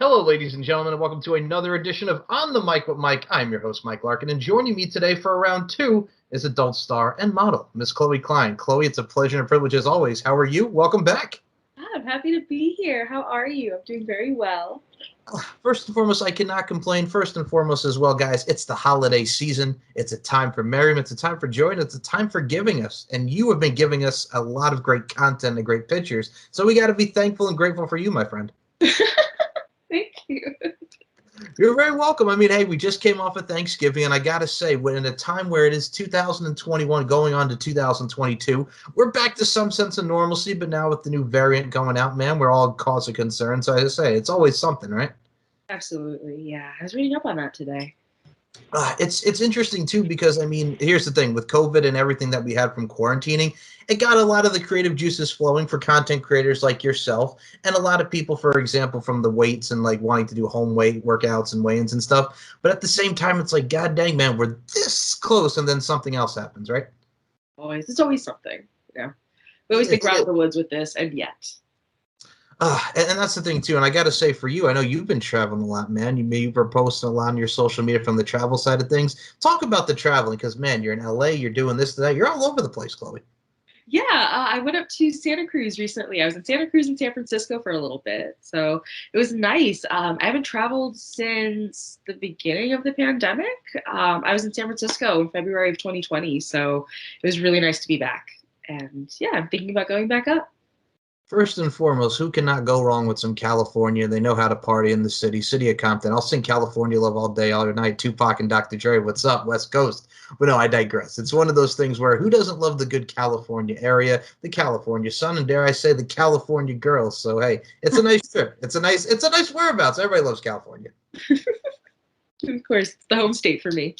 Hello, ladies and gentlemen, and welcome to another edition of On the Mic with Mike. I'm your host, Mike Larkin, and joining me today for round two is adult star and model, Miss Chloe Klein. Chloe, it's a pleasure and privilege as always. How are you? Welcome back. I'm happy to be here. How are you? I'm doing very well. First and foremost, I cannot complain. First and foremost, as well, guys, it's the holiday season. It's a time for merriment. It's a time for joy, and it's a time for giving us. And you have been giving us a lot of great content and great pictures. So we got to be thankful and grateful for you, my friend. Thank you. You're very welcome. I mean, hey, we just came off of Thanksgiving, and I got to say, when in a time where it is 2021 going on to 2022, we're back to some sense of normalcy, but now with the new variant going out, man, we're all cause of concern. So I just say, it's always something, right? Absolutely. Yeah. I was reading up on that today. It's interesting too because I mean here's the thing with COVID and everything that we had from quarantining, it got a lot of the creative juices flowing for content creators like yourself and a lot of people, for example, from the weights and like wanting to do home weight workouts and weigh-ins and stuff. But at the same time, it's like God dang man, we're this close and then something else happens, right? It's always something. Yeah. We always think we're out of the woods with this, and yet. And that's the thing too. And I got to say, for you, I know you've been traveling a lot, man. You were posting a lot on your social media from the travel side of things. Talk about the traveling, because man, you're in LA, you're doing this, that, you're all over the place, Chloe. Yeah, I went up to Santa Cruz recently. I was in Santa Cruz and San Francisco for a little bit. So it was nice. I haven't traveled since the beginning of the pandemic. I was in San Francisco in February of 2020. So it was really nice to be back. And yeah, I'm thinking about going back up. First and foremost, who cannot go wrong with some California? They know how to party in the city of Compton. I'll sing California Love all day, all night. Tupac and Dr. Dre, what's up, West Coast? But no, I digress. It's one of those things where who doesn't love the good California area, the California sun, and dare I say, the California girls? So hey, it's a nice trip. It's a nice whereabouts. Everybody loves California. Of course, it's the home state for me.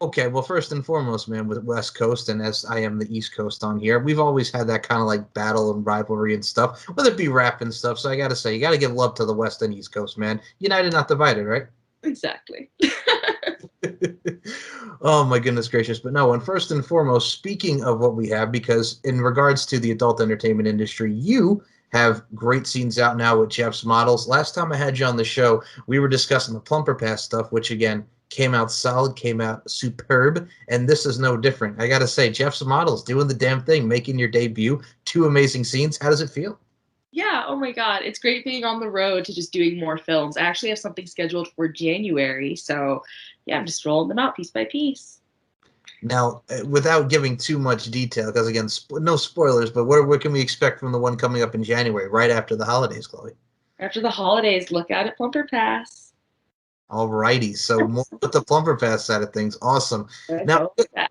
Okay, well, first and foremost, man, with West Coast, and as I am the East Coast on here, we've always had that kind of like battle and rivalry and stuff, whether it be rap and stuff. So I got to say, you got to give love to the West and East Coast, man. United, not divided, right? Exactly. Oh my goodness gracious! But no, and first and foremost, speaking of what we have, because in regards to the adult entertainment industry, you have great scenes out now with Jeff's models. Last time I had you on the show, we were discussing the Plumper Pass stuff, which again came out solid, came out superb, and this is no different. I gotta say, Jeff's models doing the damn thing, making your debut, two amazing scenes. How does it feel? Yeah, oh my God. It's great being on the road to just doing more films. I actually have something scheduled for January. So, yeah, I'm just rolling them out piece by piece. Now, without giving too much detail, because again, no spoilers, but what can we expect from the one coming up in January, right after the holidays, Chloe? After the holidays, look out at Plumper Pass. All righty. So more with the Plumber Pass side of things. Awesome. Let's Now, go with that.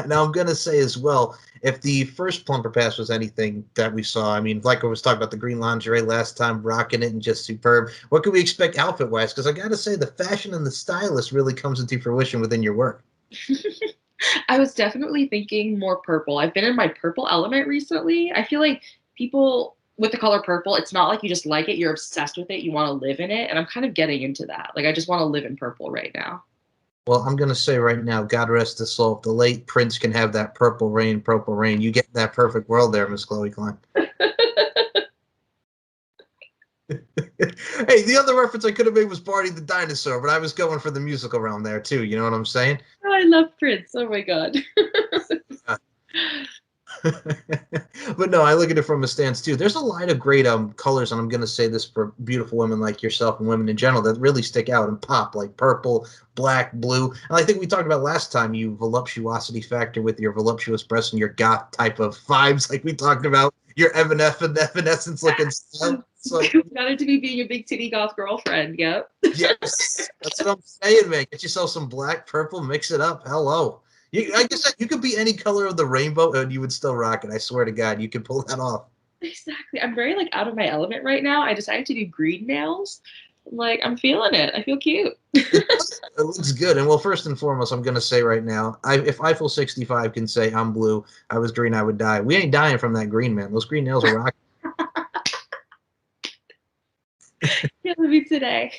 now I'm gonna say as well, if the first Plumber Pass was anything that we saw, I mean, like I was talking about the green lingerie last time, rocking it and just superb. What can we expect outfit wise? Because I gotta say, the fashion and the stylist really comes into fruition within your work. I was definitely thinking more purple. I've been in my purple element recently. I feel like people with the color purple, it's not like you just like it, you're obsessed with it, you want to live in it. And I'm kind of getting into that. Like, I just want to live in purple right now. Well, I'm gonna say right now, God rest his soul. If the late Prince can have that purple rain, you get that perfect world there, Miss Chloe Klein. Hey, the other reference I could have made was Barney the dinosaur, but I was going for the musical realm there too. You know what I'm saying? Oh, I love Prince. Oh my God. But no, I look at it from a stance too. There's a lot of great colors, and I'm gonna say this for beautiful women like yourself and women in general that really stick out and pop, like purple, black, blue. And I think we talked about last time you voluptuosity factor with your voluptuous breasts and your goth type of vibes, like we talked about your Evanescence looking stuff. So Got it to be being a big titty goth girlfriend. Yep. yes, that's what I'm saying, man. Get yourself some black, purple, mix it up. Hello. I guess you could be any color of the rainbow and you would still rock it. I swear to God, you could pull that off. Exactly. I'm very like out of my element right now. I decided to do green nails. I'm feeling it. I feel cute. It looks good. And well, first and foremost, I'm gonna say right now, if Eiffel 65 can say I'm blue, I was green, I would die. We ain't dying from that green, man. Those green nails are rocking. Killing me today.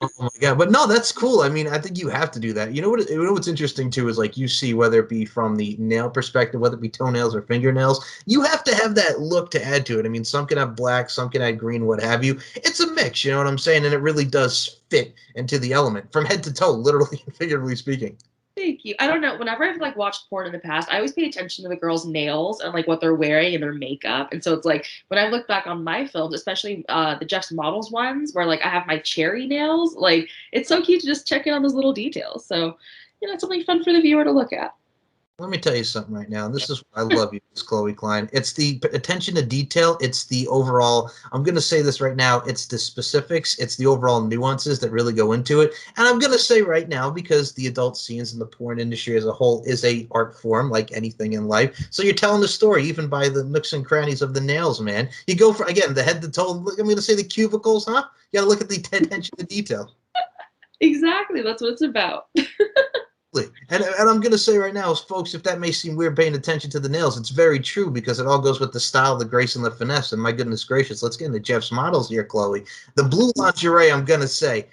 Oh Oh my God. But no, that's cool. I mean, I think you have to do that. What's interesting too is like you see whether it be from the nail perspective, whether it be toenails or fingernails, you have to have that look to add to it. I mean, some can have black, some can add green, what have you. It's a mix, you know what I'm saying? And it really does fit into the element from head to toe, literally and figuratively speaking. Thank you. I don't know. Whenever I've like watched porn in the past, I always pay attention to the girls' nails and like what they're wearing and their makeup. And so it's like when I look back on my films, especially the Jeff's Models ones, where like I have my cherry nails, like it's so cute to just check in on those little details. So, it's something fun for the viewer to look at. Let me tell you something right now, and this is what I love you, Miss Chloe Klein. It's the attention to detail. It's the overall. I'm going to say this right now. It's the specifics. It's the overall nuances that really go into it. And I'm going to say right now, because the adult scenes in the porn industry as a whole is a art form, like anything in life. So you're telling the story even by the nooks and crannies of the nails, man. You go for again the head to toe. I'm going to say the cubicles, huh? You got to look at the attention to detail. Exactly. That's what it's about. And I'm going to say right now, folks, if that may seem weird paying attention to the nails, it's very true because it all goes with the style, the grace, and the finesse. And my goodness gracious, let's get into Jeff's models here, Chloe. The blue lingerie, I'm going to say,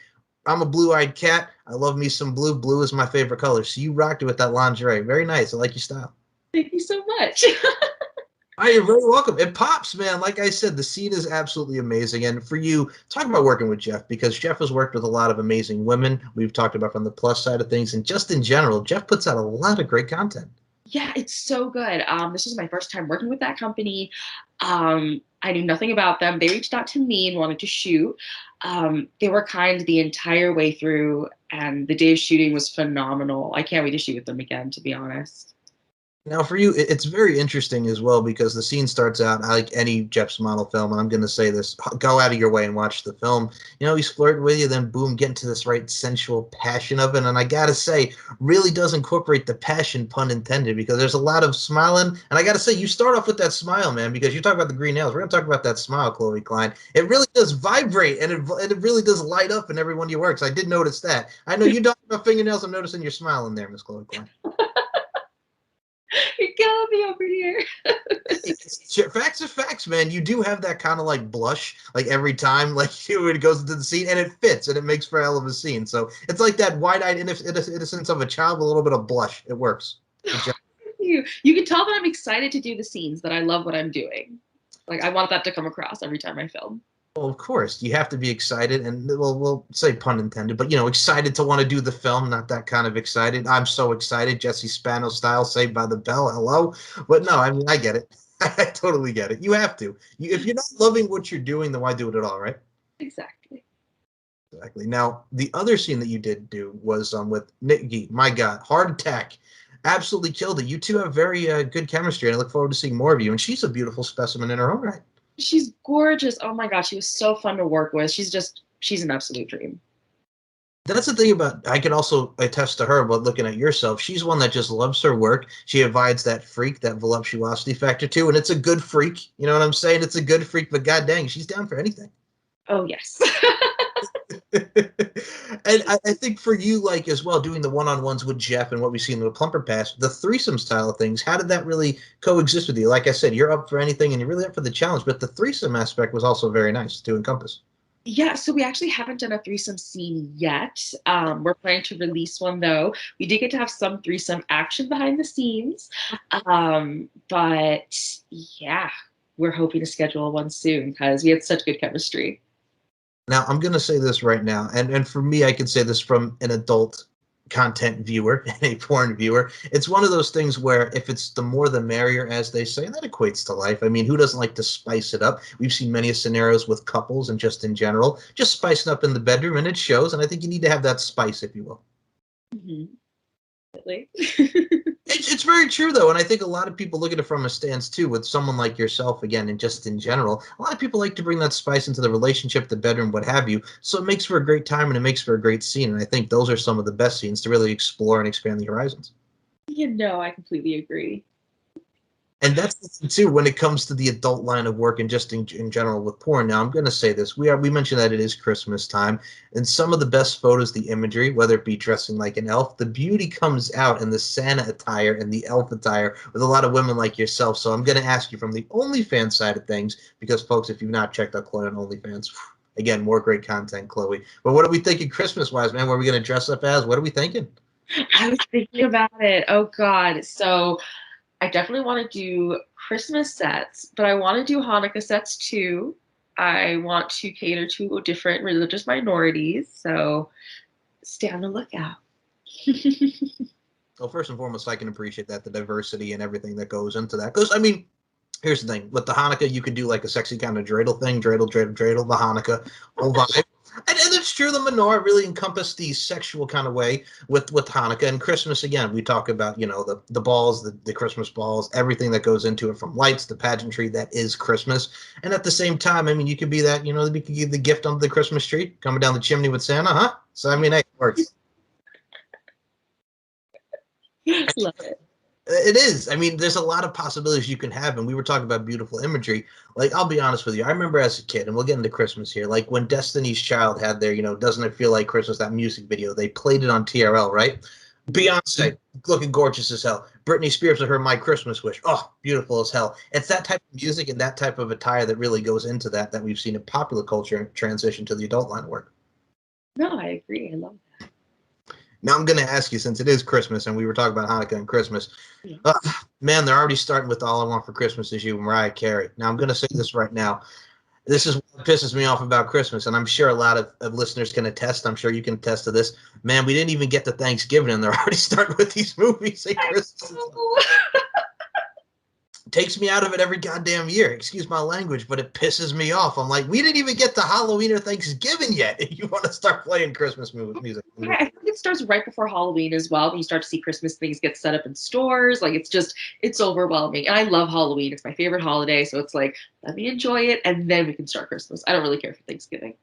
I'm a blue-eyed cat. I love me some blue. Blue is my favorite color. So you rocked it with that lingerie. Very nice. I like your style. Thank you so much. Hi, you're very welcome. It pops, man. Like I said, the scene is absolutely amazing. And for you, talk about working with Jeff, because Jeff has worked with a lot of amazing women. We've talked about from the plus side of things. And just in general, Jeff puts out a lot of great content. Yeah, it's so good. This was my first time working with that company. I knew nothing about them. They reached out to me and wanted to shoot. They were kind the entire way through, and the day of shooting was phenomenal. I can't wait to shoot with them again, to be honest. Now, for you, it's very interesting as well because the scene starts out like any Jeff's model film, and I'm going to say this: go out of your way and watch the film. He's flirting with you, then boom, get into this right sensual passion of it, and I gotta say, really does incorporate the passion, pun intended, because there's a lot of smiling, and I gotta say, you start off with that smile, man, because you talk about the green nails. We're gonna talk about that smile, Chloe Klein. It really does vibrate, and it really does light up in everyone you work. So I did notice that. I know you talk about fingernails. I'm noticing you're smiling there, Miss Chloe Klein. You're killing me over here. Facts are facts, man. You do have that kind of like blush, like every time, like when it goes into the scene, and it fits, and it makes for a hell of a scene. So it's like that wide-eyed innocence of a child with a little bit of blush. It works. You can tell that I'm excited to do the scenes, that I love what I'm doing. Like I want that to come across every time I film. Well, of course, you have to be excited, and we'll say pun intended, but excited to want to do the film. Not that kind of excited. I'm so excited, Jesse Spano style, Saved by the Bell. Hello, but no, I mean I get it. I totally get it. You have to. If you're not loving what you're doing, then why do it at all, right? Exactly. Exactly. Now, the other scene that you did do was with Nikki. My God, Hard Attack. Absolutely killed it. You two have very good chemistry, and I look forward to seeing more of you. And she's a beautiful specimen in her own right. She's gorgeous. Oh my God, she was so fun to work with. She's an absolute dream. That's the thing about, I can also attest to her about looking at yourself. She's one that just loves her work. She avoids that freak, that voluptuosity factor too. And it's a good freak. You know what I'm saying? It's a good freak, but god dang, she's down for anything. Oh, yes. And I think for you, like as well, doing the one-on-ones with Jeff and what we've seen in the Plumper Pass, the threesome style of things, how did that really coexist with you? Like I said, you're up for anything and you're really up for the challenge, but the threesome aspect was also very nice to encompass. Yeah, so we actually haven't done a threesome scene yet. We're planning to release one though. We did get to have some threesome action behind the scenes. But yeah, we're hoping to schedule one soon because we had such good chemistry. Now, I'm going to say this right now, and for me, I can say this from an adult content viewer and a porn viewer. It's one of those things where if it's the more the merrier, as they say, and that equates to life. I mean, who doesn't like to spice it up? We've seen many scenarios with couples and just in general, just spicing up in the bedroom, and it shows, and I think you need to have that spice, if you will. Mm-hmm. It's very true though, and I think a lot of people look at it from a stance too. With someone like yourself, again, and just in general, a lot of people like to bring that spice into the relationship, the bedroom, what have you. So it makes for a great time and it makes for a great scene. And I think those are some of the best scenes to really explore and expand the horizons. I completely agree. And that's the thing too when it comes to the adult line of work and just in general with porn. Now I'm going to say this: we mentioned that it is Christmas time, and some of the best photos, the imagery, whether it be dressing like an elf, the beauty comes out in the Santa attire and the elf attire with a lot of women like yourself. So I'm going to ask you from the OnlyFans side of things, because folks, if you've not checked out Klein on OnlyFans, Again, more great content, Chloe. But what are we thinking Christmas-wise, man? What are we going to dress up as? What are we thinking? I was thinking about it. Oh God. So I definitely want to do Christmas sets, but I want to do Hanukkah sets too. I want to cater to different religious minorities. So stay on the lookout. Well, first and foremost, I can appreciate that, the diversity and everything that goes into that. Because, I mean, here's the thing. With the Hanukkah, you could do like a sexy kind of dreidel thing, dreidel, the Hanukkah whole vibe. And it's true, the menorah really encompassed the sexual kind of way with Hanukkah. And Christmas, again, we talk about, the balls, the Christmas balls, everything that goes into it, from lights, the pageantry that is Christmas. And at the same time, I mean, you could be that, we could give the gift under the Christmas tree, coming down the chimney with Santa, huh? So, I mean, hey, it works. Love it. It is. I mean, there's a lot of possibilities you can have, and we were talking about beautiful imagery. Like, I'll be honest with you. I remember as a kid, and we'll get into Christmas here, like when Destiny's Child had their, Doesn't It Feel Like Christmas, that music video, they played it on TRL, right? Beyonce, looking gorgeous as hell. Britney Spears with her My Christmas Wish. Oh, beautiful as hell. It's that type of music and that type of attire that really goes into that we've seen in popular culture transition to the adult line of work. No, I agree. I love that. Now I'm going to ask you, since it is Christmas and we were talking about Hanukkah and Christmas, Yeah. man, they're already starting with All I Want for Christmas Is You, Mariah Carey. Now I'm going to say this right now. This is what pisses me off about Christmas, and I'm sure a lot of listeners can attest. I'm sure you can attest to this. Man, we didn't even get to Thanksgiving, and they're already starting with these movies at Christmas. Takes me out of it every goddamn year. Excuse my language, but it pisses me off. I'm like, we didn't even get to Halloween or Thanksgiving yet, and you want to start playing Christmas music. I think it starts right before Halloween as well, when you start to see Christmas things get set up in stores. Like, it's overwhelming. And I love Halloween. It's my favorite holiday. So it's like, let me enjoy it, and then we can start Christmas. I don't really care for Thanksgiving.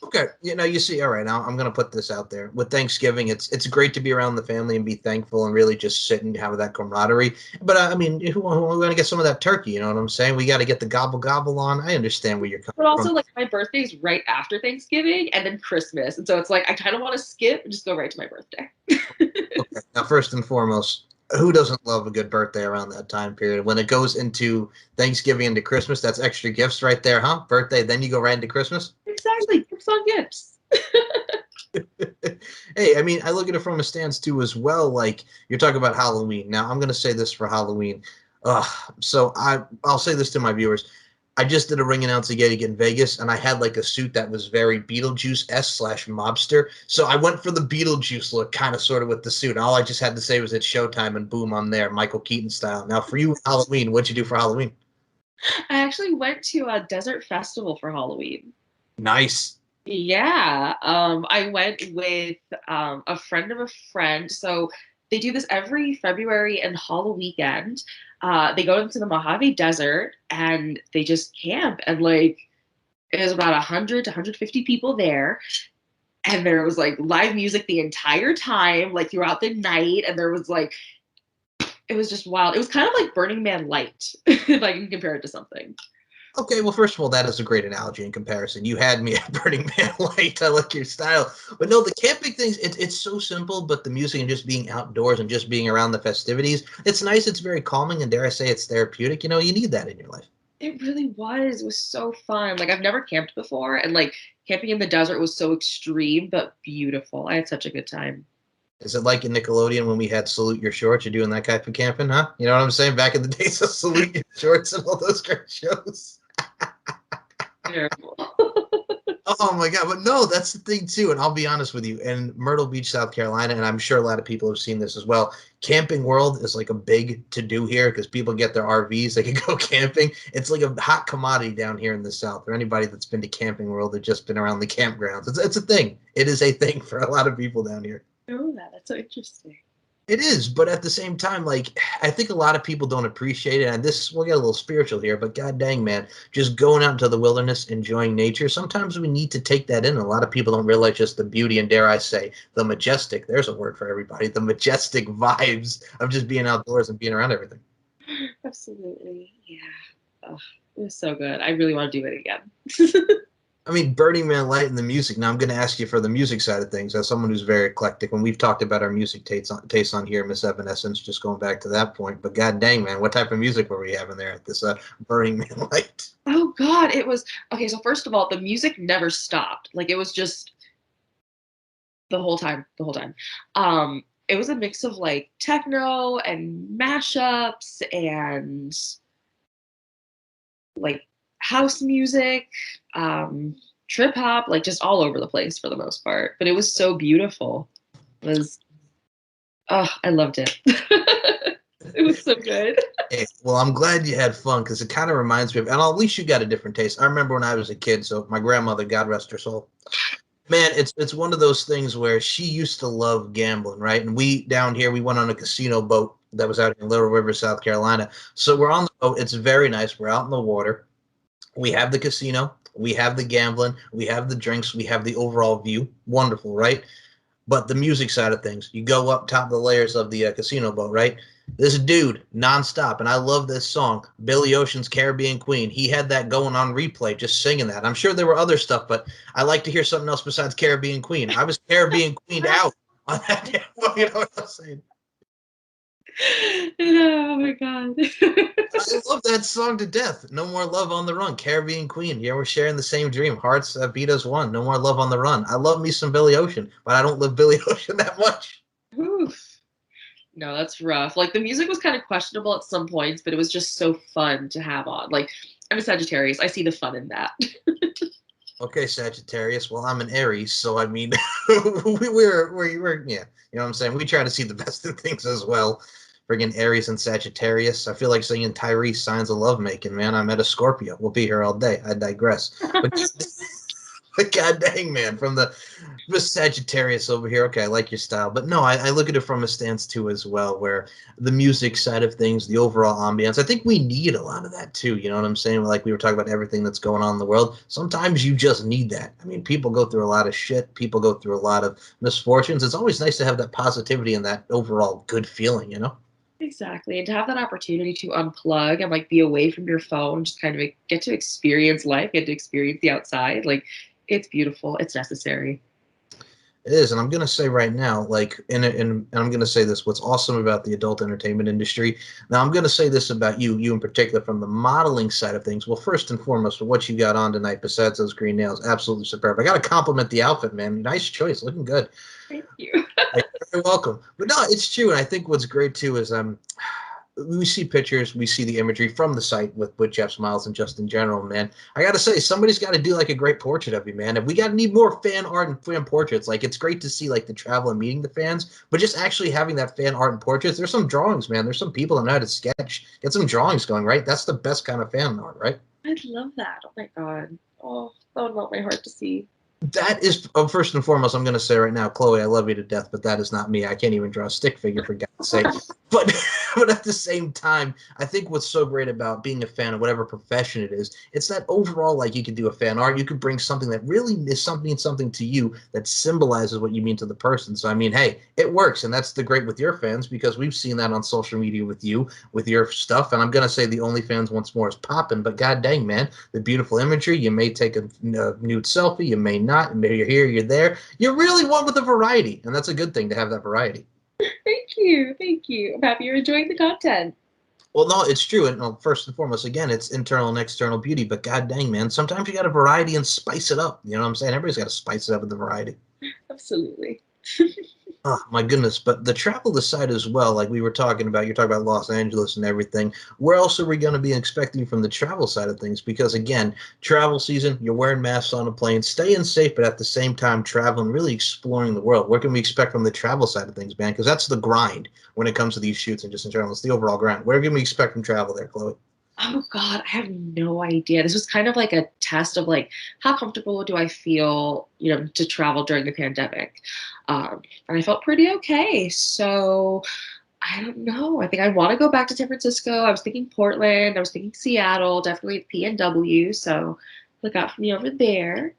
Okay, you see, all right, now I'm going to put this out there. With Thanksgiving, it's great to be around the family and be thankful and really just sit and have that camaraderie. But, I mean, who going to get some of that turkey, you know what I'm saying? We got to get the gobble gobble on. I understand where you're coming But also, from. like, my birthday's right after Thanksgiving and then Christmas. And so it's like, I kind of want to skip and just go right to my birthday. Okay, now, first and foremost, who doesn't love a good birthday around that time period? When it goes into Thanksgiving into Christmas, that's extra gifts right there, huh? Birthday, then you go right into Christmas? Exactly. Gifts on gifts. Hey, I mean, I look at it from a stance too as well. Like, you're talking about Halloween. Now, I'm going to say this for Halloween. So I'll say this to my viewers. I just did a ring announce gig in Vegas, and I had like a suit that was very Beetlejuice-esque / mobster. So I went for the Beetlejuice look, kind of sort of with the suit. And all I just had to say was it's showtime, and boom, I'm there, Michael Keaton style. Now, for you, Halloween, what'd you do for Halloween? I actually went to a desert festival for Halloween. Nice. Yeah, I went with a friend of a friend. So they do this every February and Halloween weekend. They go into the Mojave Desert and they just camp, and like it was about 100 to 150 people there. And there was like live music the entire time, like throughout the night. And there was like, it was just wild. It was kind of like Burning Man light, if I can compare it to something. Okay, well, first of all, that is a great analogy in comparison. You had me at Burning Man Light. I like your style. But no, the camping things, it's so simple, but the music and just being outdoors and just being around the festivities, it's nice. It's very calming, and dare I say it's therapeutic. You need that in your life. It really was. It was so fun. Like I've never camped before, and like camping in the desert was so extreme but beautiful. I had such a good time. Is it like in Nickelodeon when we had Salute Your Shorts? You're doing that type of camping, huh? You know what I'm saying? Back in the days of Salute Your Shorts and all those great shows. Terrible. Oh my God. But no, that's the thing too. And I'll be honest with you, in Myrtle Beach, South Carolina, and I'm sure a lot of people have seen this as well. Camping World is like a big to do here because people get their RVs, they can go camping. It's like a hot commodity down here in the South. For anybody that's been to Camping World or just been around the campgrounds, it's a thing. It is a thing for a lot of people down here. Oh, that's so interesting. It is, but at the same time, like, I think a lot of people don't appreciate it. And this, we'll get a little spiritual here, but god dang, man, just going out into the wilderness, enjoying nature. Sometimes we need to take that in. A lot of people don't realize just the beauty and, dare I say, the majestic. There's a word for everybody. The majestic vibes of just being outdoors and being around everything. Absolutely. Yeah. Oh, it was so good. I really want to do it again. I mean, Burning Man Light and the music. Now, I'm going to ask you for the music side of things as someone who's very eclectic. When we've talked about our music tastes on here, Miss Evanescence, just going back to that point. But god dang, man, what type of music were we having there at this Burning Man Light? Oh God, it was okay. So first of all, the music never stopped. Like it was just the whole time. It was a mix of like techno and mashups and like house music, trip hop, like just all over the place for the most part. But it was so beautiful. It was, oh, I loved it. It was so good. Hey, well, I'm glad you had fun because it kind of reminds me of, and at least you got a different taste. I remember when I was a kid, so my grandmother, God rest her soul, man, it's one of those things where she used to love gambling, right? And we down here, we went on a casino boat that was out in Little River, South Carolina. So we're on the boat. It's very nice. We're out in the water. We have the casino. We have the gambling. We have the drinks. We have the overall view. Wonderful, right? But the music side of things, you go up top of the layers of the casino boat, right? This dude nonstop, and I love this song, Billy Ocean's "Caribbean Queen." He had that going on replay, just singing that. I'm sure there were other stuff, but I like to hear something else besides Caribbean Queen. I was Caribbean Queened out on that. You know what I'm saying? Oh my God. I love that song to death. No more love on the run, Caribbean Queen. Yeah, we're sharing the same dream. Hearts beat us one. No more love on the run. I love me some Billy Ocean, but I don't love Billy Ocean that much. Oof. No, that's rough. Like the music was kind of questionable at some points, but it was just so fun to have on. Like I'm a Sagittarius. I see the fun in that. Okay, Sagittarius. Well, I'm an Aries, so I mean, we're yeah, you know what I'm saying. We try to see the best in things as well. Friggin' Aries and Sagittarius. I feel like singing Tyrese signs of lovemaking, man. I met a Scorpio. We'll be here all day. I digress. But god dang, man, from the Sagittarius over here. Okay, I like your style, but no, I look at it from a stance too as well, where the music side of things, the overall ambiance. I think we need a lot of that too. You know what I'm saying? Like we were talking about everything that's going on in the world. Sometimes you just need that. I mean, people go through a lot of shit. People go through a lot of misfortunes. It's always nice to have that positivity and that overall good feeling. You know? Exactly. And to have that opportunity to unplug and like be away from your phone, just kind of like, get to experience life, get to experience the outside. Like it's beautiful. It's necessary. It is, and I'm gonna say right now, like, and I'm gonna say this: what's awesome about the adult entertainment industry. Now, I'm gonna say this about you in particular, from the modeling side of things. Well, first and foremost, for what you got on tonight, besides those green nails, absolutely superb. I gotta compliment the outfit, man. Nice choice, looking good. Thank you. You're very welcome. But no, it's true, and I think what's great too is we see pictures, we see the imagery from the site with Jeff Smiles and just in general, man. I gotta say, somebody's got to do like a great portrait of you, man. And we got to need more fan art and fan portraits. Like it's great to see like the travel and meeting the fans, but just actually having that fan art and portraits. There's some drawings, man. There's some people that know how to sketch. Get some drawings going, right? That's the best kind of fan art, right? I'd love that. Oh my God. Oh, that would melt my heart to see. That is first and foremost. I'm going to say right now, Chloe, I love you to death, but that is not me. I can't even draw a stick figure for God's sake. But but at the same time, I think what's so great about being a fan of whatever profession it is, it's that overall, like you could do a fan art, you could bring something that really is something to you that symbolizes what you mean to the person. So I mean, hey, it works, and that's the great with your fans because we've seen that on social media with you with your stuff. And I'm going to say the OnlyFans once more is popping, but god dang, man, the beautiful imagery. You may take a nude selfie, you may not. Maybe you're here, you're there. You're really one with a variety, and that's a good thing to have that variety. Thank you. Thank you. I'm happy you're enjoying the content. Well, no, it's true. And well, first and foremost, again, it's internal and external beauty. But god dang, man, sometimes you got a variety and spice it up. You know what I'm saying? Everybody's got to spice it up with the variety. Absolutely. Oh my goodness! But the travel aside as well, like we were talking about, you're talking about Los Angeles and everything. Where else are we going to be expecting from the travel side of things? Because again, travel season, you're wearing masks on a plane, staying safe, but at the same time traveling, really exploring the world. What can we expect from the travel side of things, man? Because that's the grind when it comes to these shoots and just in general. It's the overall grind. Where can we expect from travel there, Chloe? Oh God, I have no idea. This was kind of like a test of like how comfortable do I feel, to travel during the pandemic. And I felt pretty okay. So I don't know. I think I want to go back to San Francisco. I was thinking Portland. I was thinking Seattle, definitely PNW. So look out for me over there.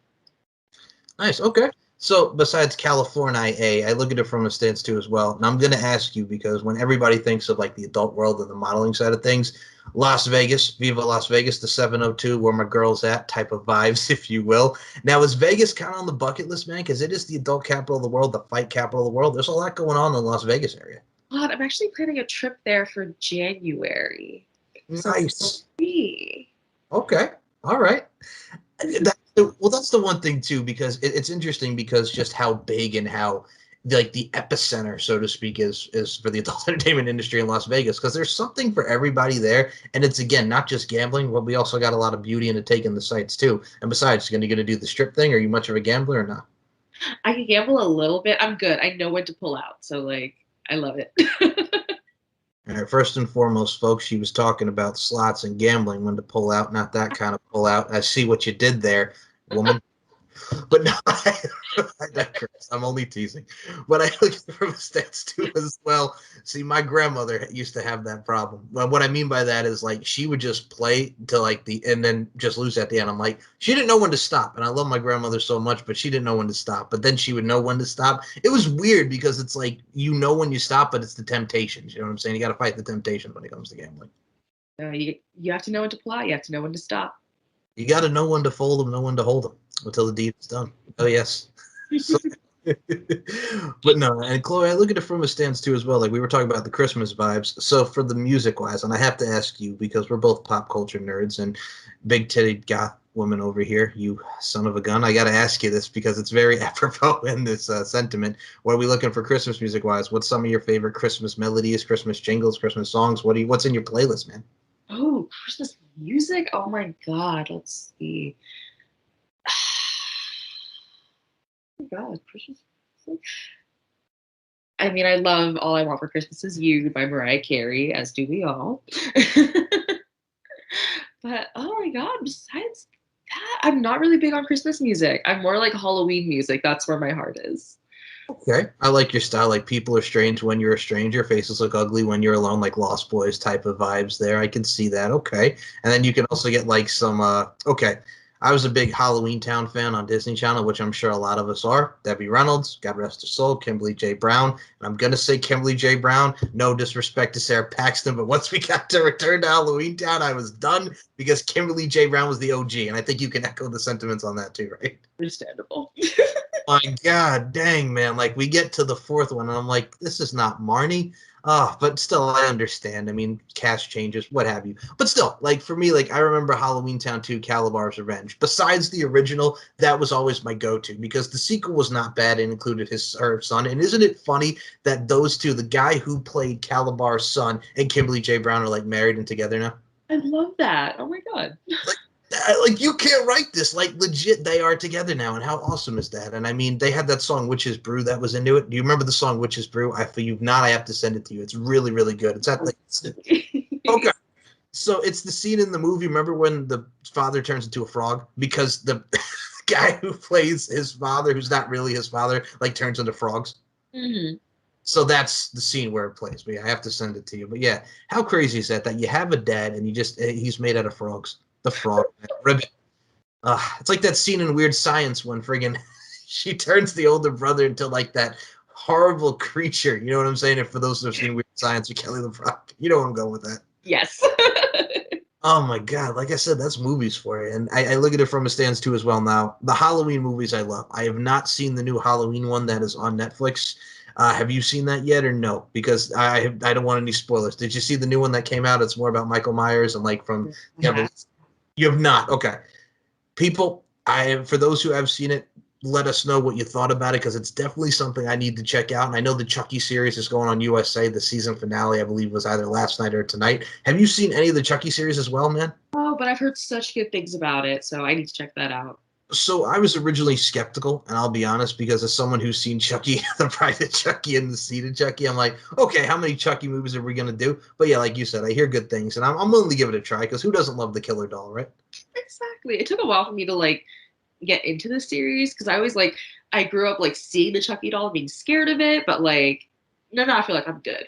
Nice. Okay. So besides California, I look at it from a stance too as well. And I'm going to ask you because when everybody thinks of like the adult world and the modeling side of things, Las Vegas, Viva Las Vegas, the 702, where my girl's at type of vibes, if you will. Now, is Vegas kind of on the bucket list, man? Because it is the adult capital of the world, the fight capital of the world. There's a lot going on in the Las Vegas area. God, I'm actually planning a trip there for January. So Nice. free. Okay. All right. Well, that's the one thing too, because it's interesting because just how big and how like the epicenter, so to speak, is for the adult entertainment industry in Las Vegas. Because there's something for everybody there, and it's again not just gambling, but we also got a lot of beauty in to take in the sights too. And besides, going to do the strip thing? Are you much of a gambler or not? I can gamble a little bit. I'm good. I know when to pull out. So like I love it. All right, first and foremost, folks, she was talking about slots and gambling when to pull out, not that kind of pull out. I see what you did there, woman. But no, I digress. I'm only teasing. But I look at it from a stance too as well. See, my grandmother used to have that problem. But what I mean by that is like she would just play to like the and then just lose at the end. I'm like, she didn't know when to stop. And I love my grandmother so much, but she didn't know when to stop. But then she would know when to stop. It was weird because it's like you know when you stop, but it's the temptations. You know what I'm saying? You got to fight the temptations when it comes to gambling. You have to know when to pull out. You have to know when to stop. You got to know when to fold them, know when to hold them until the deed is done. Oh yes. So, but no, and Chloe, I look at it from a stance too as well. Like we were talking about the Christmas vibes. So for the music wise, and I have to ask you because we're both pop culture nerds and big titted goth woman over here, you son of a gun. I got to ask you this because it's very apropos in this sentiment. What are we looking for Christmas music wise? What's some of your favorite Christmas melodies, Christmas jingles, Christmas songs? What's in your playlist, man? Oh, Christmas music? Oh my God. Let's see. Oh my God, Christmas music. I mean, I love All I Want for Christmas Is You by Mariah Carey, as do we all. But oh my God, besides that, I'm not really big on Christmas music. I'm more like Halloween music. That's where my heart is. Okay. I like your style. Like people are strange when you're a stranger, faces look ugly when you're alone, like Lost Boys type of vibes there. I can see that. Okay. And then you can also get like some okay. I was a big Halloween Town fan on Disney Channel, which I'm sure a lot of us are. Debbie Reynolds, God rest her soul, Kimberly J. Brown. And I'm gonna say Kimberly J. Brown. No disrespect to Sarah Paxton, but once we got to Return to Halloween Town, I was done because Kimberly J. Brown was the OG. And I think you can echo the sentiments on that too, right? Understandable. My God, dang, man. Like, we get to the fourth one, and I'm like, this is not Marnie. But still, I understand. I mean, cast changes, what have you. But still, like, for me, like, I remember Halloween Town 2, Calabar's Revenge. Besides the original, that was always my go-to because the sequel was not bad and included her son. And isn't it funny that those two, the guy who played Calabar's son and Kimberly J. Brown, are, like, married and together now? I love that. Oh my God. Like you can't write this. Like legit, they are together now, and how awesome is that? And I mean, they had that song "Witch's Brew" that was into it. Do you remember the song "Witch's Brew"? I feel you've not. I have to send it to you. It's really, really good. It's at like okay. So it's the scene in the movie. Remember when the father turns into a frog because the guy who plays his father, who's not really his father, like turns into frogs. Hmm. So that's the scene where it plays. But yeah, I have to send it to you. But yeah, how crazy is that? That you have a dad and you just he's made out of frogs. The frog ribbit. It's like that scene in Weird Science when friggin' she turns the older brother into like that horrible creature. You know what I'm saying? If for those who have seen Weird Science or Kelly LeBrock, you know where I'm going with that. Yes. Oh my God. Like I said, that's movies for you. And I look at it from a stance too as well now. The Halloween movies I love. I have not seen the new Halloween one that is on Netflix. Have you seen that yet or no? Because I don't want any spoilers. Did you see the new one that came out? It's more about Michael Myers and like from Yeah. you have not. Okay. People, I for those who have seen it, let us know what you thought about it because it's definitely something I need to check out. And I know the Chucky series is going on USA. The season finale, I believe, was either last night or tonight. Have you seen any of the Chucky series as well, man? Oh, but I've heard such good things about it, so I need to check that out. So I was originally skeptical, and I'll be honest, because as someone who's seen Chucky, the Private Chucky and the Seated Chucky, I'm like, okay, how many Chucky movies are we gonna do? But yeah, like you said, I hear good things, and I'm willing to give it a try because who doesn't love the Killer Doll, right? Exactly. It took a while for me to like get into the series because I always like I grew up like seeing the Chucky doll and being scared of it, but like no, I feel like I'm good.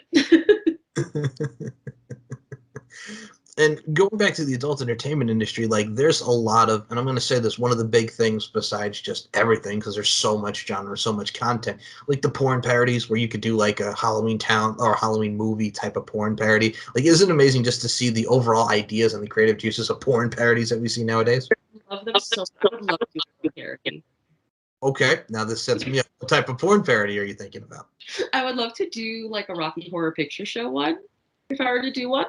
And going back to the adult entertainment industry, like there's a lot of, and I'm going to say this, one of the big things besides just everything, because there's so much genre, so much content, like the porn parodies where you could do like a Halloween Town or a Halloween movie type of porn parody. Like, isn't it amazing just to see the overall ideas and the creative juices of porn parodies that we see nowadays? I love them so much. I would love to do a parody. Okay, now this sets me up. What type of porn parody are you thinking about? I would love to do like a Rocky Horror Picture Show one if I were to do one.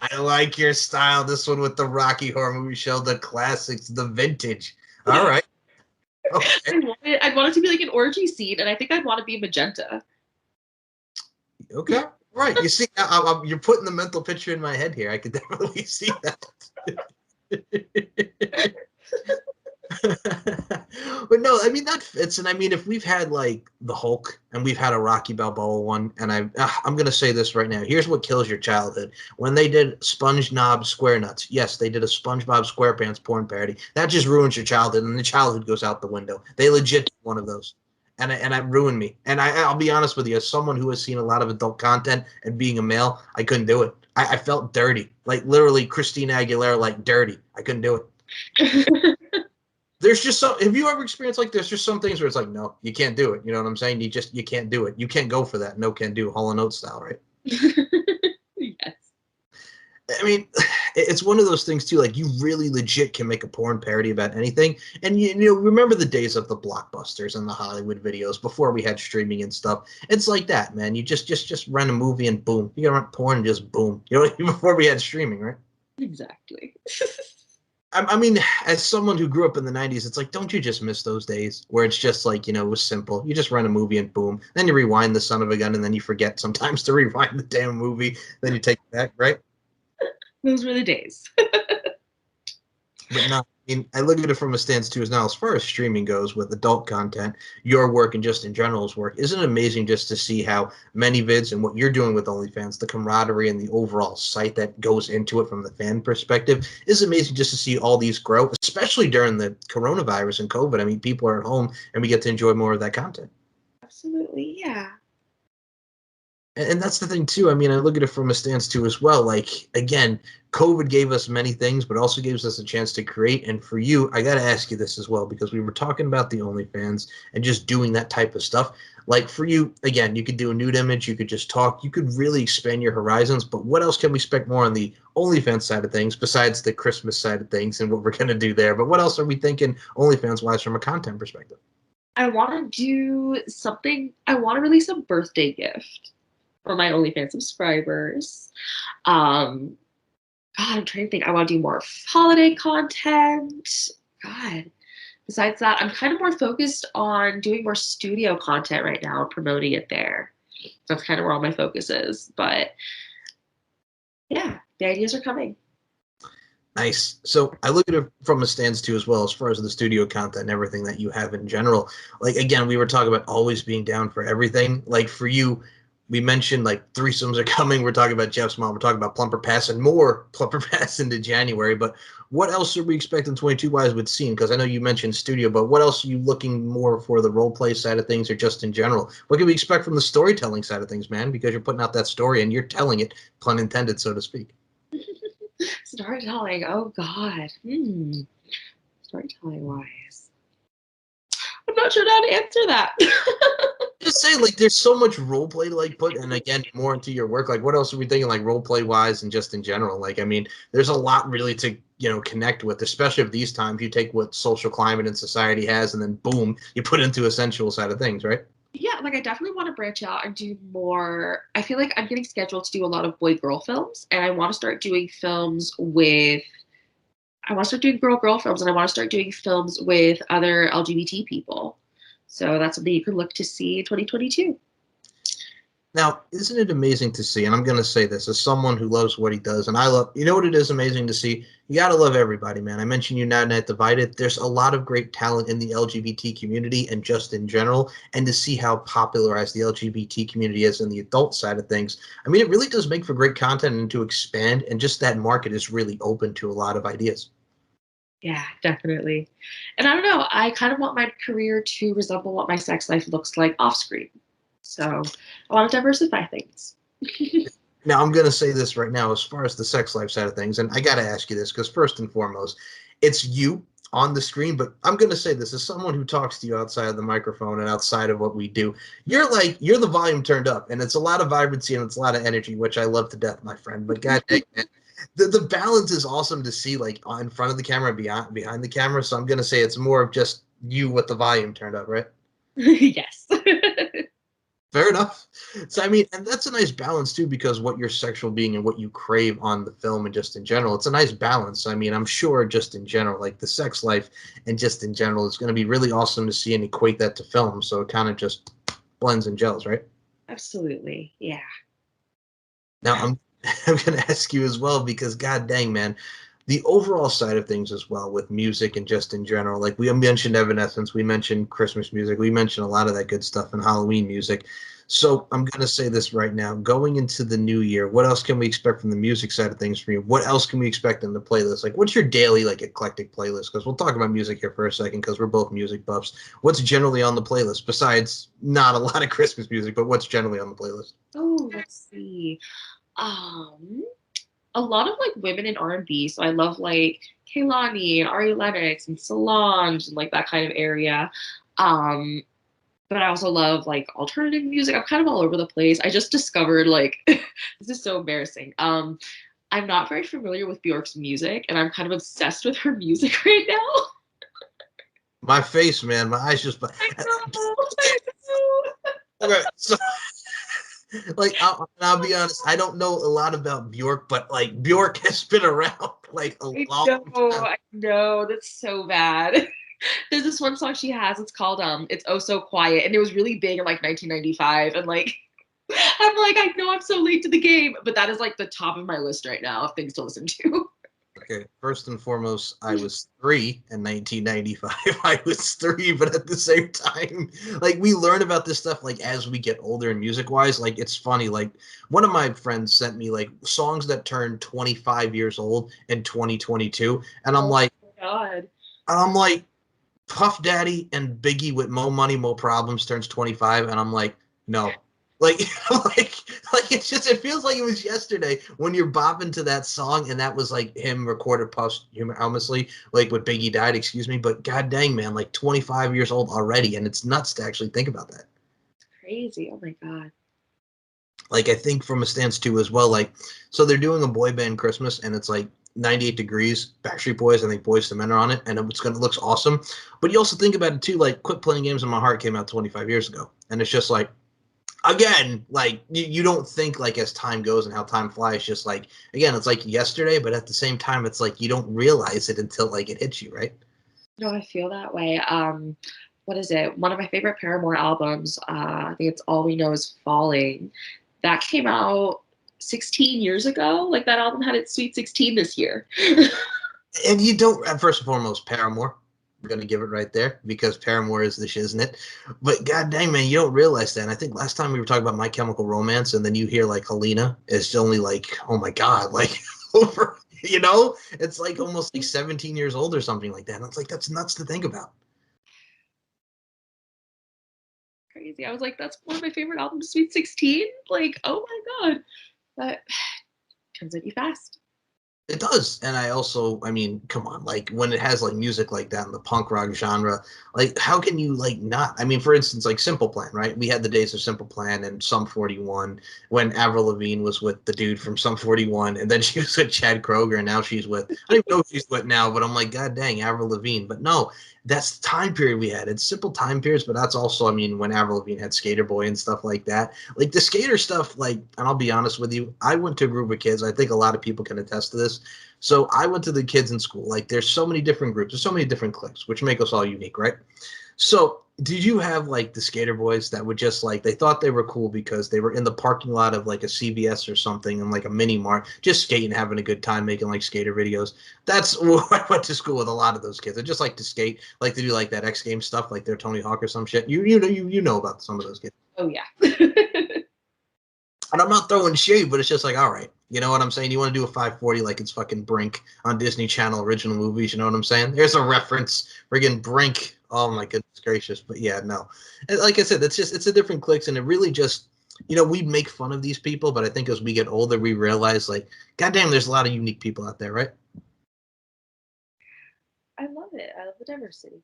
I like your style. This one with the Rocky Horror Movie Show, the classics, the vintage. All right. Okay. I'd want it to be like an orgy scene, and I think I'd want to be magenta. Okay. Right. You see, you're putting the mental picture in my head here. I could definitely see that. But no, I mean that fits, and I mean if we've had like the Hulk and we've had a Rocky Balboa one, and I'm gonna say this right now. Here's what kills your childhood: when they did SpongeBob SquareNuts. Yes, they did a SpongeBob SquarePants porn parody. That just ruins your childhood, and the childhood goes out the window. They legit did one of those, and it ruined me. And I'll be honest with you, as someone who has seen a lot of adult content and being a male, I couldn't do it. I felt dirty, like literally Christina Aguilera, like dirty. I couldn't do it. There's just some. Have you ever experienced like there's just some things where it's like, no, you can't do it. You know what I'm saying? You can't do it. You can't go for that. No can do. Hall and Oates style, right? Yes. I mean, it's one of those things too. Like you really legit can make a porn parody about anything. And you know, remember the days of the blockbusters and the Hollywood videos before we had streaming and stuff. It's like that, man. You just rent a movie and boom, you can rent porn and just boom. You know, before we had streaming, right? Exactly. I mean, as someone who grew up in the 90s, it's like, don't you just miss those days where it's just like, you know, it was simple. You just rent a movie and boom. Then you rewind the son of a gun and then you forget sometimes to rewind the damn movie. Then you take it back, right? Those were the days. But no, I mean, I look at it from a stance too, as now, as far as streaming goes with adult content, your work and just in general's work, isn't it amazing just to see how many vids and what you're doing with OnlyFans, the camaraderie and the overall site that goes into it from the fan perspective is amazing just to see all these grow, especially during the coronavirus and COVID. I mean, people are at home and we get to enjoy more of that content. Absolutely, yeah. And that's the thing too. I mean, I look at it from a stance too as well. Like again, COVID gave us many things, but also gives us a chance to create. And for you, I got to ask you this as well because we were talking about the OnlyFans and just doing that type of stuff. Like for you, again, you could do a nude image, you could just talk, you could really expand your horizons. But what else can we expect more on the OnlyFans side of things besides the Christmas side of things and what we're gonna do there? But what else are we thinking OnlyFans wise from a content perspective? I want to do something. I want to release a birthday gift for my OnlyFans subscribers. Um, God, I'm trying to think. I want to do more holiday content. God. Besides that, I'm kind of more focused on doing more studio content right now, promoting it there. That's kind of where all my focus is. But yeah, the ideas are coming. Nice. So I look at it from a stance too, as well as far as the studio content and everything that you have in general. Like again, we were talking about always being down for everything. Like for you, we mentioned like threesomes are coming. We're talking about Jeff's mom. We're talking about Plumper Pass and more Plumper Pass into January. But what else are we expecting 22 wise with scene? Because I know you mentioned studio, but what else are you looking more for the role play side of things or just in general? What can we expect from the storytelling side of things, man? Because you're putting out that story and you're telling it, pun intended, so to speak. Storytelling. Oh God. Storytelling wise. I'm not sure how to answer that. Just saying, like, there's so much role play to like put, and again, more into your work. Like, what else are we thinking, like role play wise, and just in general? Like, I mean, there's a lot really to connect with, especially if these times you take what social climate and society has, and then boom, you put into a sensual side of things, right? Yeah, like I definitely want to branch out and do more. I feel like I'm getting scheduled to do a lot of boy girl films, and I want to start doing films with. I want to start doing girl films, and I want to start doing films with other LGBT people. So that's something you can look to see in 2022. Now, isn't it amazing to see? And I'm going to say this as someone who loves what he does, and I love, you know what it is amazing to see? You got to love everybody, man. I mentioned United Not Divided. There's a lot of great talent in the LGBT community and just in general. And to see how popularized the LGBT community is in the adult side of things, I mean, it really does make for great content and to expand. And just that market is really open to a lot of ideas. Yeah, definitely. And I don't know, I kind of want my career to resemble what my sex life looks like off screen. So I want to diversify things. Now, I'm going to say this right now as far as the sex life side of things, and I got to ask you this because, first and foremost, it's you on the screen, but I'm going to say this as someone who talks to you outside of the microphone and outside of what we do. You're the volume turned up, and it's a lot of vibrancy and it's a lot of energy, which I love to death, my friend. But God dang, man, the balance is awesome to see, like in front of the camera, behind the camera. So I'm going to say it's more of just you with the volume turned up, right? Yes. Fair enough. So I mean, and that's a nice balance too, because what your sexual being and what you crave on the film and just in general, it's a nice balance. I mean, I'm sure just in general, like the sex life and just in general, it's going to be really awesome to see and equate that to film. So it kind of just blends and gels, right? Absolutely. Yeah. Now I'm I'm going to ask you as well because god dang man, the overall side of things as well with music and just in general, like we mentioned Evanescence, we mentioned Christmas music, we mentioned a lot of that good stuff and Halloween music. So I'm going to say this right now, going into the new year, what else can we expect from the music side of things from you? What else can we expect in the playlist? Like what's your daily like eclectic playlist? Because we'll talk about music here for a second because we're both music buffs. What's generally on the playlist besides not a lot of Christmas music, but what's generally on the playlist? Oh, let's see. Um, a lot of like women in R&B. So I love like Kehlani and Ari Lennox and Solange and like that kind of area. Um, but I also love like alternative music. I'm kind of all over the place. I just discovered like this is so embarrassing. I'm not very familiar with Bjork's music, and I'm kind of obsessed with her music right now. My face, man, my eyes just. I know. I know. Okay, so like I'll be honest, I don't know a lot about Bjork, but like Bjork has been around like a I long know. time. I know. That's so bad. There's this one song she has. It's called "It's Oh So Quiet," and it was really big in like 1995. And like, I'm like, I know I'm so late to the game, but that is like the top of my list right now of things to listen to. Okay, first and foremost, I was 3 in 1995. I was 3, but at the same time, like we learn about this stuff like as we get older and music wise. Like it's funny. Like one of my friends sent me like songs that turned 25 years old in 2022, and Oh my god. I'm like, Puff Daddy and Biggie with Mo Money, Mo Problems turns 25, and I'm like, no. Like, like, like it's just, it feels like it was yesterday when you're bopping to that song, and that was like him recorded posthumously, like when Biggie died, excuse me. But god dang, man, like 25 years old already, and it's nuts to actually think about that. Crazy. Oh my god. Like I think from a stance too as well. Like so they're doing a boy band Christmas and it's like 98 Degrees, Backstreet Boys, I think Boys to Men are on it, and it's gonna looks awesome. But you also think about it too, like Quit Playing Games in My Heart came out 25 years ago. And it's just like again, like you don't think like as time goes and how time flies, just like again, it's like yesterday, but at the same time it's like you don't realize it until like it hits you, right? No, I feel that way. What is it? One of my favorite Paramore albums, I think it's All We Know Is Falling. That came out 16 years ago. Like that album had its sweet 16 this year. And you don't first and foremost Paramore. I'm gonna give it right there because Paramore is the shiznit. But god dang man, you don't realize that. And I think last time we were talking about My Chemical Romance, and then you hear like Helena, it's only like, oh my god, like over it's like almost like 17 years old or something like that. And it's like that's nuts to think about. Crazy. I was like, that's one of my favorite albums, Sweet 16. Like, oh my God. But turns out you fast. It does. And I also, I mean, come on, like when it has like music like that in the punk rock genre, like how can you like not? I mean, for instance, like Simple Plan, right? We had the days of Simple Plan and Sum 41 when Avril Lavigne was with the dude from Sum 41, and then she was with Chad Kroger, and now she's with, I don't even know who she's with now, but I'm like, God dang, Avril Lavigne. But no, that's the time period we had. It's simple time periods, but that's also, I mean, when Avril Lavigne had Skater Boy and stuff like that. Like the skater stuff, like, and I'll be honest with you, I went to a group of kids. I think a lot of people can attest to this. So I went to the kids in school. Like there's so many different groups, there's so many different cliques, which make us all unique, right? So did you have like the skater boys that would just like they thought they were cool because they were in the parking lot of like a CVS or something and like a mini mart, just skating, having a good time, making like skater videos? That's where I went to school with a lot of those kids. I just like to skate, like to do like that X Games stuff, like they're Tony Hawk or some shit. You know about some of those kids. Oh, yeah. And I'm not throwing shade, but it's just like, all right, you know what I'm saying? You want to do a 540 like it's fucking Brink on Disney Channel original movies, you know what I'm saying? There's a reference, friggin' Brink. Oh my goodness gracious. But yeah, no. And like I said, it's a different clicks, and it really just You know, we make fun of these people, but I think as we get older, we realize, like, goddamn, there's a lot of unique people out there, right? I love it. I love the diversity.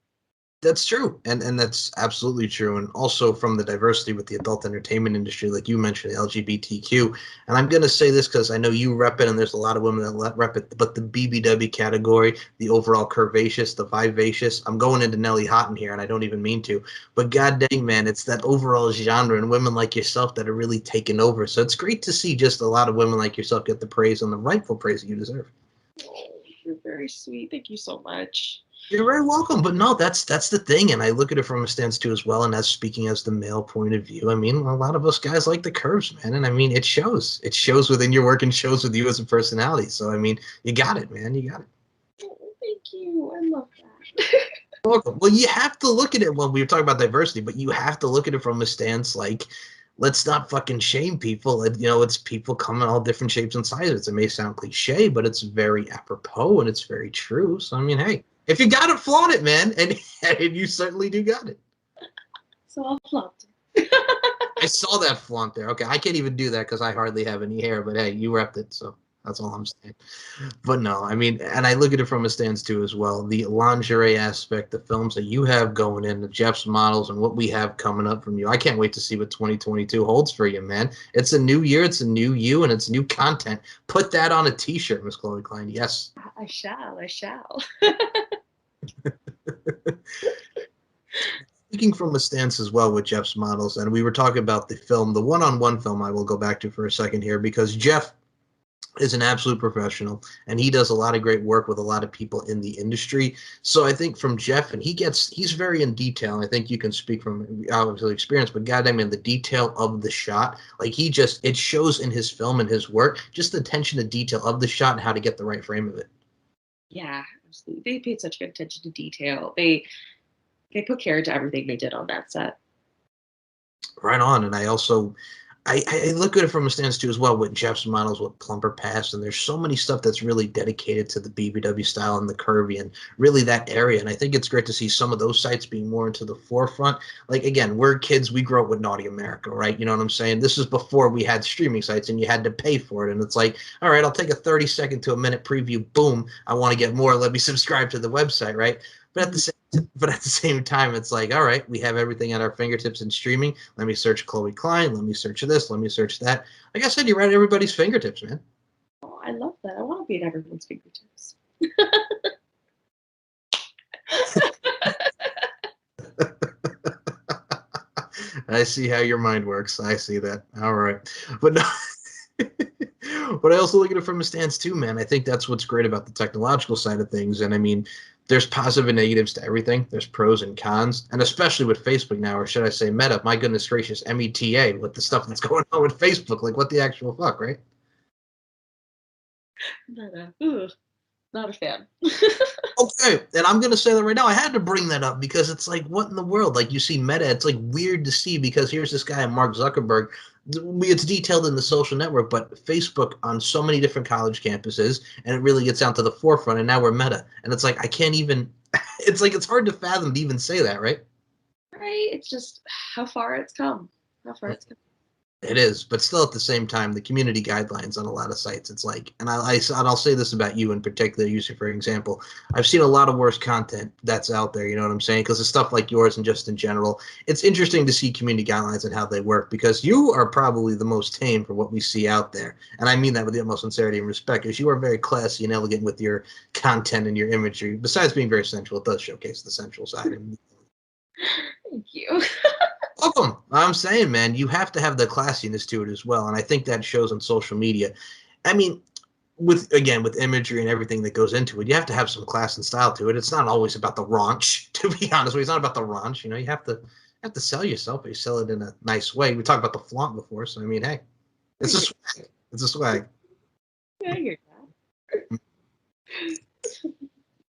That's true, and that's absolutely true. And also from the diversity with the adult entertainment industry, like you mentioned, the LGBTQ. And I'm gonna say this because I know you rep it, and there's a lot of women that rep it. But the BBW category, the overall curvaceous, the vivacious. I'm going into Nelly Houghton here, and I don't even mean to. But god dang, man, it's that overall genre, and women like yourself that are really taking over. So it's great to see just a lot of women like yourself get the praise and the rightful praise that you deserve. Oh, you're very sweet. Thank you so much. You're very welcome, but no, that's the thing, and I look at it from a stance too as well. And as speaking as the male point of view, I mean, a lot of us guys like the curves, man, and I mean, it shows. It shows within your work and shows with you as a personality. So I mean, you got it, man. You got it. Oh, thank you. I love that. You're welcome. Well, you have to look at it when we were talking about diversity, but you have to look at it from a stance like, let's not fucking shame people. You know, it's people come in all different shapes and sizes. It may sound cliche, but it's very apropos and it's very true. So I mean, hey, if you got it, flaunt it, man, and and you certainly do got it. So I'll flaunt. I saw that flaunt there. Okay, I can't even do that because I hardly have any hair. But hey, you repped it, so that's all I'm saying. But no, I mean, and I look at it from a stance too as well. The lingerie aspect, the films that you have going in, the Jeff's models, and what we have coming up from you. I can't wait to see what 2022 holds for you, man. It's a new year, it's a new you, and it's new content. Put that on a T-shirt, Miss Chloe Klein. Yes. I shall. I shall. Speaking from a stance as well with Jeff's models, and we were talking about the film, the one-on-one film. I will go back to for a second here because Jeff is an absolute professional and he does a lot of great work with a lot of people in the industry. So I think from Jeff, and he's very in detail. I think you can speak from obviously experience, but goddamn, in the detail of the shot, like it shows in his film and his work, just the attention to detail of the shot and how to get the right frame of it. Yeah, absolutely. They paid such good attention to detail. They put care into everything they did on that set. Right on. And I also I look at it from a stance too as well with Jeff's models with Plumber Pass, and there's so many stuff that's really dedicated to the BBW style and the curvy and really that area. And I think it's great to see some of those sites being more into the forefront. Like again, we're kids, we grew up with Naughty America, right? You know what I'm saying? This is before we had streaming sites and you had to pay for it. And it's like, all right, I'll take a 30-second to a minute preview. Boom, I want to get more. Let me subscribe to the website, right? But at the same but at the same time, it's like, all right, we have everything at our fingertips in streaming. Let me search Chloe Klein. Let me search this. Let me search that. Like I said, you're at everybody's fingertips, man. Oh, I love that. I want to be at everyone's fingertips. I see how your mind works. I see that. All right. But no. But I also look at it from a stance too, man. I think that's what's great about the technological side of things. And I mean, there's positive and negatives to everything. There's pros and cons, and especially with Facebook now, or should I say Meta? My goodness gracious, META with the stuff that's going on with Facebook. Like, what the actual fuck, right? Not a fan. Okay, and I'm gonna say that right now. I had to bring that up because it's like, what in the world? Like, you see Meta, it's like weird to see because here's this guy, Mark Zuckerberg. It's detailed in the social network, but Facebook on so many different college campuses, and it really gets down to the forefront. And now we're Meta, and it's like I can't even. It's like it's hard to fathom to even say that, right? Right? It's just how far it's come. How far it's come. It is, but still at the same time, the community guidelines on a lot of sites, it's like, and I'll say this about you in particular, user for example, I've seen a lot of worse content that's out there. You know what I'm saying? Because of stuff like yours and just in general, it's interesting to see community guidelines and how they work because you are probably the most tame for what we see out there, and I mean that with the utmost sincerity and respect, because you are very classy and elegant with your content and your imagery. Besides being very sensual, it does showcase the sensual side. Thank you. Welcome. I'm saying, man, you have to have the classiness to it as well, and I think that shows on social media. I mean, with imagery and everything that goes into it, you have to have some class and style to it. It's not always about the raunch, to be honest with you. It's not about the raunch. You know, you have to sell yourself, but you sell it in a nice way. We talked about the flaunt before, so I mean, hey, it's a swag. It's a swag. Yeah, I hear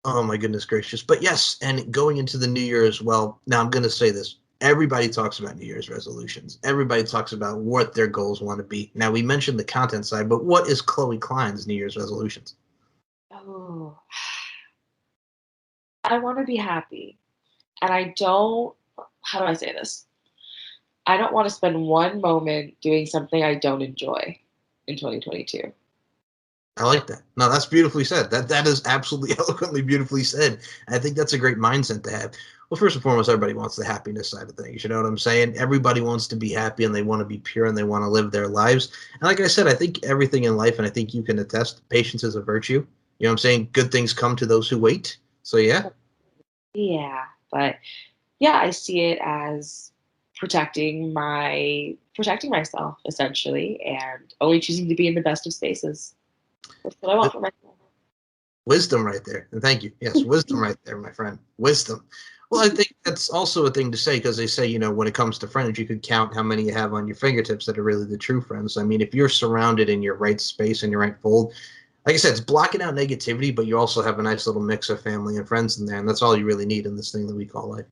Oh my goodness gracious. But yes, and going into the new year as well. Now I'm going to say this. Everybody talks about New Year's resolutions. Everybody talks about what their goals want to be. Now we mentioned the content side, but what is Chloe Klein's New Year's resolutions? that. Oh, I want to be happy. And I don't, how do I say this? I don't want to spend one moment doing something I don't enjoy in 2022. I like that. No, that's beautifully said. That is absolutely eloquently beautifully said. I think that's a great mindset to have. Well, first and foremost, everybody wants the happiness side of things. You know what I'm saying? Everybody wants to be happy and they want to be pure and they want to live their lives. And like I said, I think everything in life, and I think you can attest, patience is a virtue. You know what I'm saying? Good things come to those who wait. So yeah. Yeah, but yeah, I see it as protecting myself essentially, and only choosing to be in the best of spaces. That's what I want for myself. Wisdom right there. And thank you. Yes, wisdom right there, my friend. Wisdom. Well, I think that's also a thing to say because they say, you know, when it comes to friends, you could count how many you have on your fingertips that are really the true friends. I mean, if you're surrounded in your right space and your right fold, like I said, it's blocking out negativity, but you also have a nice little mix of family and friends in there. And that's all you really need in this thing that we call life.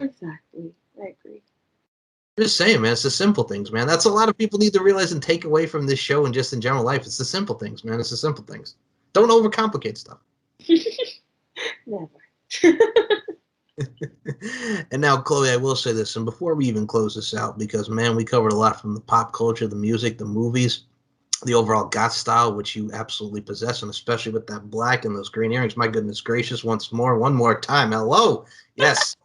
Exactly. I agree. Just saying, man, it's the simple things, man. That's a lot of people need to realize and take away from this show and just in general life. It's the simple things, man. It's the simple things. Don't overcomplicate stuff. Never. And now, Chloe, I will say this, and before we even close this out, because man, we covered a lot from the pop culture, the music, the movies, the overall goth style, which you absolutely possess, and especially with that black and those green earrings. My goodness gracious, once more, one more time. Hello. Yes.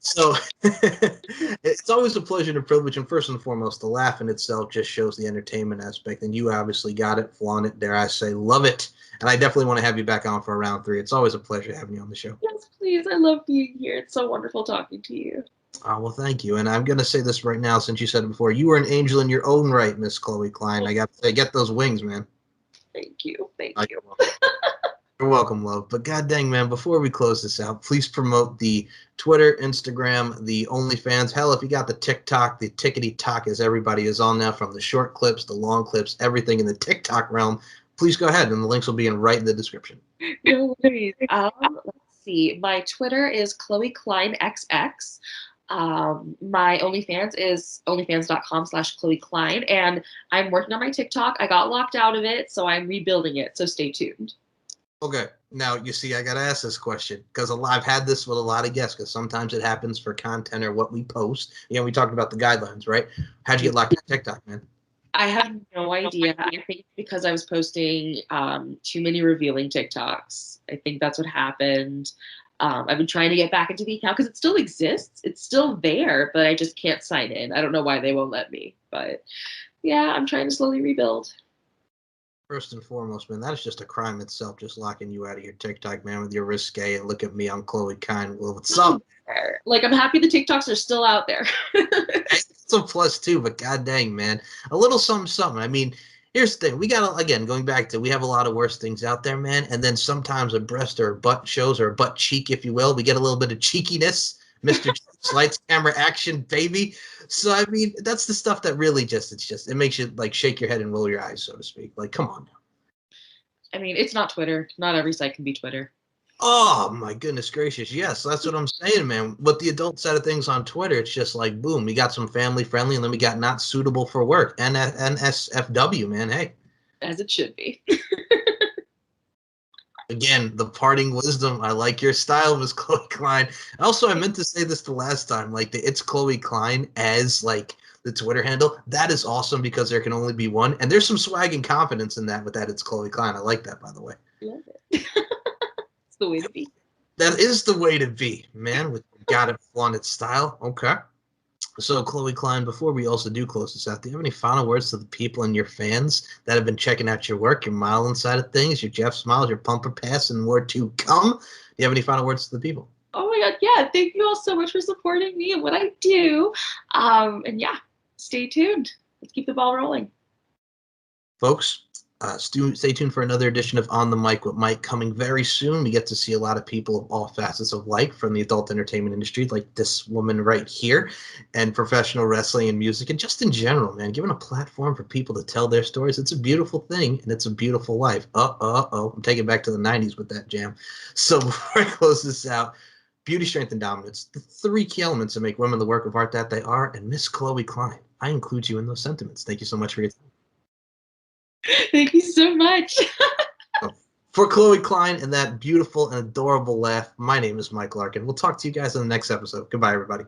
So it's always a pleasure and a privilege, and first and foremost, the laugh in itself just shows the entertainment aspect, and you obviously got it, flaunt it, dare I say, love it. And I definitely want to have you back on for round 3. It's always a pleasure having you on the show. Yes, please. I love being here. It's so wonderful talking to you. Oh, well, thank you. And I'm going to say this right now, since you said it before. You were an angel in your own right, Miss Chloe Klein. I got to say, get those wings, man. Thank you. Thank I- you. You're welcome, love. But god dang, man, before we close this out, please promote the Twitter, Instagram, the OnlyFans. Hell, if you got the TikTok, the tickety tock, as everybody is on now, from the short clips, the long clips, everything in the TikTok realm, please go ahead, and the links will be right in the description. No worries. Let's see. My Twitter is Chloe Klein XX. My OnlyFans is onlyfans.com/Chloe Klein. And I'm working on my TikTok. I got locked out of it, so I'm rebuilding it. So stay tuned. Okay, now you see, I got to ask this question because I've had this with a lot of guests because sometimes it happens for content or what we post. You know, we talked about the guidelines, right? How'd you get locked on TikTok, man? I have no idea. I think it's because I was posting too many revealing TikToks. I think that's what happened. I've been trying to get back into the account because it still exists. It's still there, but I just can't sign in. I don't know why they won't let me. But yeah, I'm trying to slowly rebuild. First and foremost, man, that is just a crime itself, just locking you out of your TikTok, man, with your risque. And look at me, I'm Chloe Kind. Well, what's up? Like, I'm happy the TikToks are still out there. It's a plus too, but god dang, man, a little something, something. I mean, here's the thing: we got again going back to we have a lot of worse things out there, man. And then sometimes a breast or a butt shows or a butt cheek, if you will. We get a little bit of cheekiness, Mister Lights, Camera, Action, baby. So I mean, that's the stuff that really it makes you like shake your head and roll your eyes, so to speak. Like, come on. I mean, it's not Twitter. Not every site can be Twitter. Oh my goodness gracious! Yes, that's what I'm saying, man. With the adult side of things on Twitter, it's just like boom, we got some family friendly, and then we got not suitable for work. NSFW, man. Hey, As it should be. again, the parting wisdom. I like your style, Miss Chloe Klein. Also, I meant to say this the last time, like the it's Chloe Klein as like the Twitter handle. That is awesome because there can only be one, and there's some swag and confidence in that. With that, it's Chloe Klein. I like that, by the way. Love it. It's the way to be. That is the way to be, man. With got it flaunted style. Okay. So, Chloe Klein, before we also do close this out, do you have any final words to the people and your fans that have been checking out your work, your modeling side of things, your Jeff Smiles, your Pumper Pass, and more to come? Do you have any final words to the people? Oh my God. Yeah. Thank you all so much for supporting me and what I do. And yeah, stay tuned. Let's keep the ball rolling. Folks, stay tuned for another edition of On the Mic with Mike coming very soon. We get to see a lot of people of all facets of life from the adult entertainment industry, like this woman right here, and professional wrestling and music, and just in general, man, giving a platform for people to tell their stories. It's a beautiful thing, and it's a beautiful life. I'm taking it back to the 90s with that jam. So before I close this out, beauty, strength, and dominance, the 3 key elements that make women the work of art that they are, and Miss Chloe Klein, I include you in those sentiments. Thank you so much for your time. Thank you so much. For Chloe Klein and that beautiful and adorable laugh, my name is Mike Larkin. We'll talk to you guys in the next episode. Goodbye, everybody.